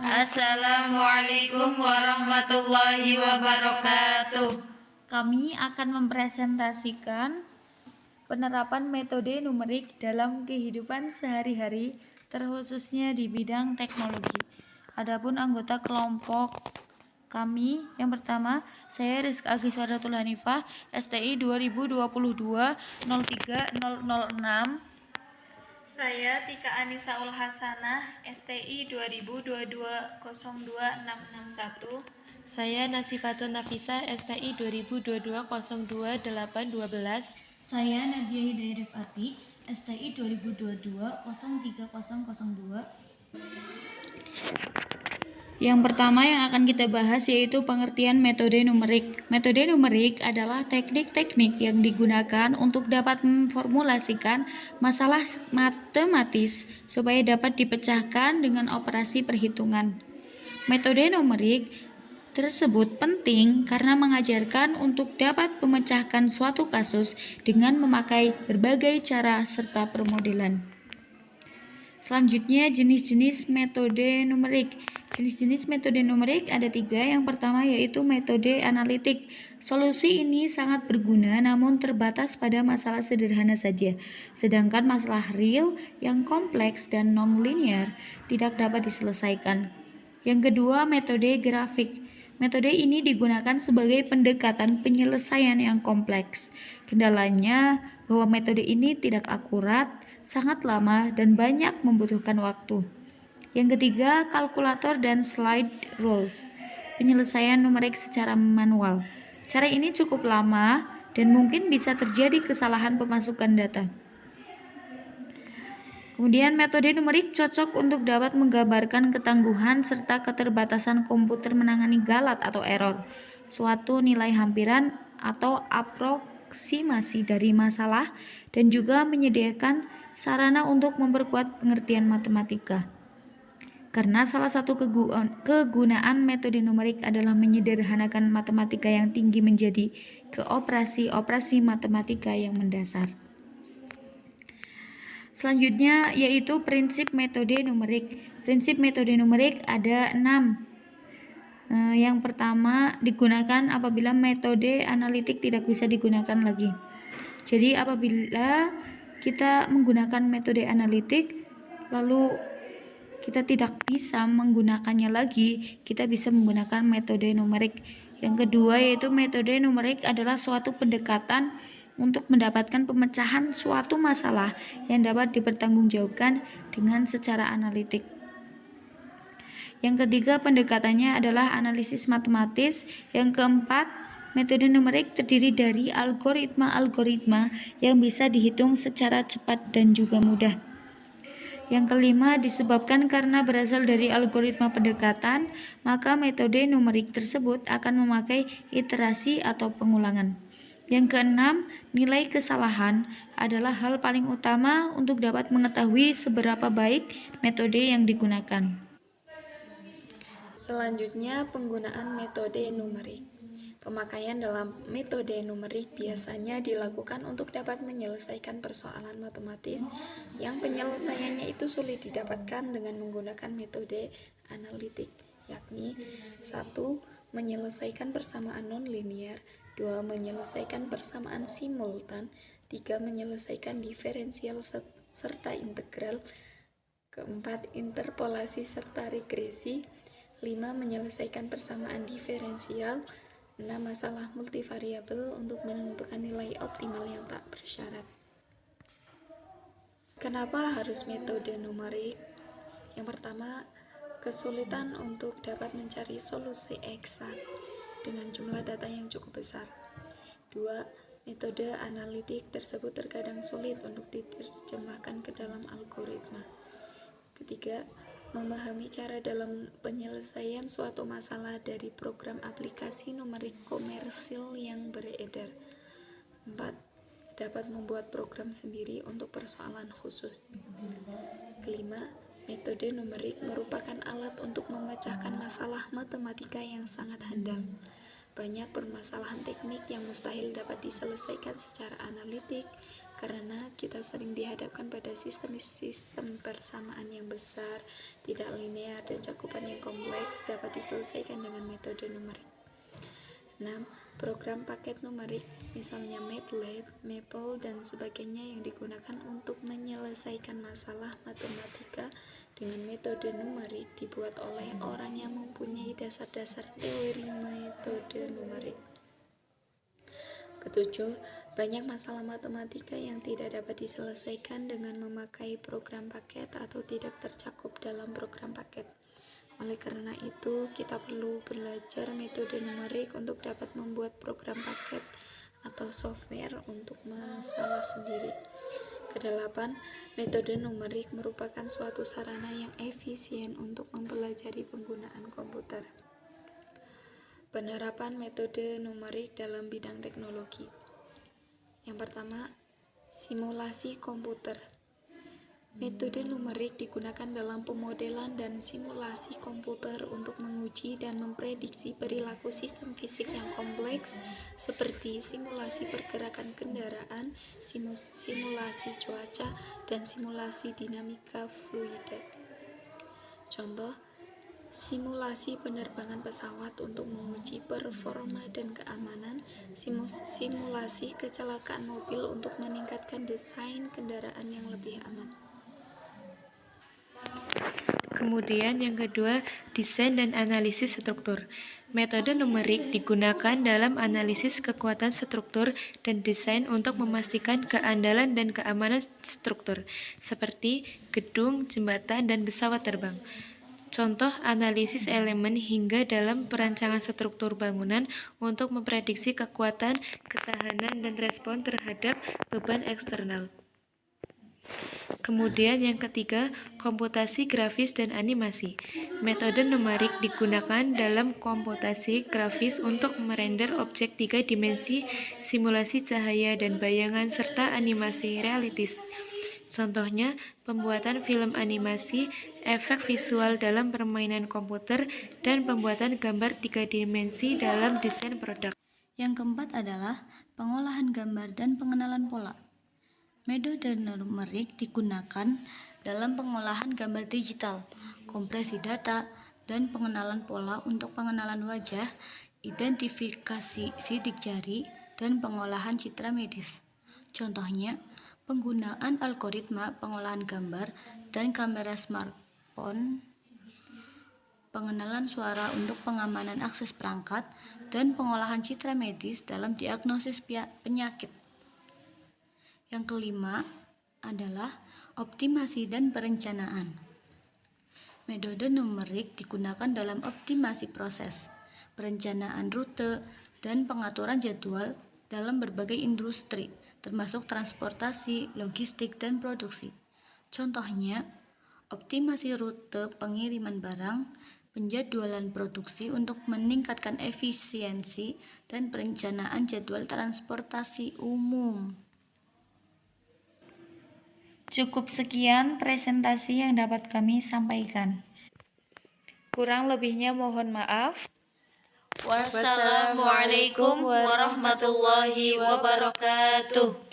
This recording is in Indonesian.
Assalamualaikum warahmatullahi wabarakatuh. Kami akan mempresentasikan penerapan metode numerik dalam kehidupan sehari-hari, terkhususnya di bidang teknologi. Adapun anggota kelompok kami, yang pertama, saya Rizka Agiswaratul Hanifah, STI 2022 03006. Saya Tika Anisaul Hasanah, STI 2022 02661. Saya Nasifatun Nafisa, STI 2022 02 812. Saya Nadia Hidayah Rifati, STI 2022 03002. Yang pertama yang akan kita bahas yaitu pengertian metode numerik. Metode numerik adalah teknik-teknik yang digunakan untuk dapat memformulasikan masalah matematis supaya dapat dipecahkan dengan operasi perhitungan. Metode numerik tersebut penting karena mengajarkan untuk dapat memecahkan suatu kasus dengan memakai berbagai cara serta permodelan. Selanjutnya, jenis-jenis metode numerik. Jenis-jenis metode numerik ada 3. Yang pertama yaitu metode analitik. Solusi ini sangat berguna namun terbatas pada masalah sederhana saja. Sedangkan masalah real yang kompleks dan non-linear tidak dapat diselesaikan. Yang kedua, metode grafik. Metode ini digunakan sebagai pendekatan penyelesaian yang kompleks. Kendalanya bahwa metode ini tidak akurat, sangat lama, dan banyak membutuhkan waktu. Yang ketiga, kalkulator dan slide rules. Penyelesaian numerik secara manual. Cara ini cukup lama dan mungkin bisa terjadi kesalahan pemasukan data. Kemudian metode numerik cocok untuk dapat menggambarkan ketangguhan serta keterbatasan komputer menangani galat atau error, suatu nilai hampiran atau aproksimasi dari masalah, dan juga menyediakan sarana untuk memperkuat pengertian matematika. Karena salah satu kegunaan metode numerik adalah menyederhanakan matematika yang tinggi menjadi ke operasi matematika yang mendasar. Selanjutnya yaitu prinsip metode numerik. Prinsip metode numerik ada 6. Yang pertama, digunakan apabila metode analitik tidak bisa digunakan lagi. Jadi apabila kita menggunakan metode analitik lalu kita tidak bisa menggunakannya lagi, kita bisa menggunakan metode numerik. Yang kedua yaitu metode numerik adalah suatu pendekatan untuk mendapatkan pemecahan suatu masalah yang dapat dipertanggungjawabkan dengan secara analitik. Yang ketiga, pendekatannya adalah analisis matematis. Yang keempat, metode numerik terdiri dari algoritma-algoritma yang bisa dihitung secara cepat dan juga mudah. Yang kelima, disebabkan karena berasal dari algoritma pendekatan, maka metode numerik tersebut akan memakai iterasi atau pengulangan. Yang keenam, nilai kesalahan adalah hal paling utama untuk dapat mengetahui seberapa baik metode yang digunakan. Selanjutnya, penggunaan metode numerik. Pemakaian dalam metode numerik biasanya dilakukan untuk dapat menyelesaikan persoalan matematis yang penyelesaiannya itu sulit didapatkan dengan menggunakan metode analitik, yakni 1. Menyelesaikan persamaan non-linear, 2. Menyelesaikan persamaan simultan, 3. Menyelesaikan diferensial serta integral, 4. Interpolasi serta regresi, 5. Menyelesaikan persamaan diferensial, 6. Masalah multivariabel untuk menentukan nilai optimal yang tak bersyarat. Kenapa harus metode numerik? Yang pertama, kesulitan untuk dapat mencari solusi eksak dengan jumlah data yang cukup besar. 2. Metode analitik tersebut terkadang sulit untuk diterjemahkan ke dalam algoritma. Ketiga, memahami cara dalam penyelesaian suatu masalah dari program aplikasi numerik komersil yang beredar. 4. Dapat membuat program sendiri untuk persoalan khusus. Kelima, metode numerik merupakan alat untuk memecahkan masalah matematika yang sangat handal. Banyak permasalahan teknik yang mustahil dapat diselesaikan secara analitik karena kita sering dihadapkan pada sistem persamaan yang besar, tidak linear, dan cakupan yang kompleks dapat diselesaikan dengan metode numerik. 6. Program paket numerik, misalnya MATLAB, Maple, dan sebagainya yang digunakan untuk menyelesaikan masalah matematika dengan metode numerik dibuat oleh orang yang mempunyai dasar-dasar teori metode numerik. Ketujuh, banyak masalah matematika yang tidak dapat diselesaikan dengan memakai program paket atau tidak tercakup dalam program paket. Oleh karena itu, kita perlu belajar metode numerik untuk dapat membuat program paket atau software untuk masalah sendiri. Kedelapan, metode numerik merupakan suatu sarana yang efisien untuk mempelajari penggunaan komputer. Penerapan metode numerik dalam bidang teknologi. Yang pertama, simulasi komputer. Metode numerik digunakan dalam pemodelan dan simulasi komputer untuk menguji dan memprediksi perilaku sistem fisik yang kompleks seperti simulasi pergerakan kendaraan, simulasi cuaca, dan simulasi dinamika fluida. Contoh, simulasi penerbangan pesawat untuk menguji performa dan keamanan, simulasi kecelakaan mobil untuk meningkatkan desain kendaraan yang lebih aman. Kemudian yang kedua, desain dan analisis struktur. Metode numerik digunakan dalam analisis kekuatan struktur dan desain untuk memastikan keandalan dan keamanan struktur, seperti gedung, jembatan, dan pesawat terbang. Contoh analisis elemen hingga dalam perancangan struktur bangunan untuk memprediksi kekuatan, ketahanan, dan respon terhadap beban eksternal. Kemudian yang ketiga, komputasi grafis dan animasi. Metode numerik digunakan dalam komputasi grafis untuk merender objek 3 dimensi, simulasi cahaya dan bayangan, serta animasi realistis. Contohnya, pembuatan film animasi, efek visual dalam permainan komputer, dan pembuatan gambar 3 dimensi dalam desain produk. Yang keempat adalah pengolahan gambar dan pengenalan pola. Metode numerik digunakan dalam pengolahan gambar digital, kompresi data, dan pengenalan pola untuk pengenalan wajah, identifikasi sidik jari, dan pengolahan citra medis. Contohnya, penggunaan algoritma pengolahan gambar dan kamera smartphone, pengenalan suara untuk pengamanan akses perangkat, dan pengolahan citra medis dalam diagnosis penyakit. Yang kelima adalah optimasi dan perencanaan. Metode numerik digunakan dalam optimasi proses, perencanaan rute, dan pengaturan jadwal dalam berbagai industri, termasuk transportasi, logistik, dan produksi. Contohnya, optimasi rute pengiriman barang, penjadwalan produksi untuk meningkatkan efisiensi, dan perencanaan jadwal transportasi umum. Cukup sekian presentasi yang dapat kami sampaikan. Kurang lebihnya mohon maaf. Wassalamualaikum warahmatullahi wabarakatuh.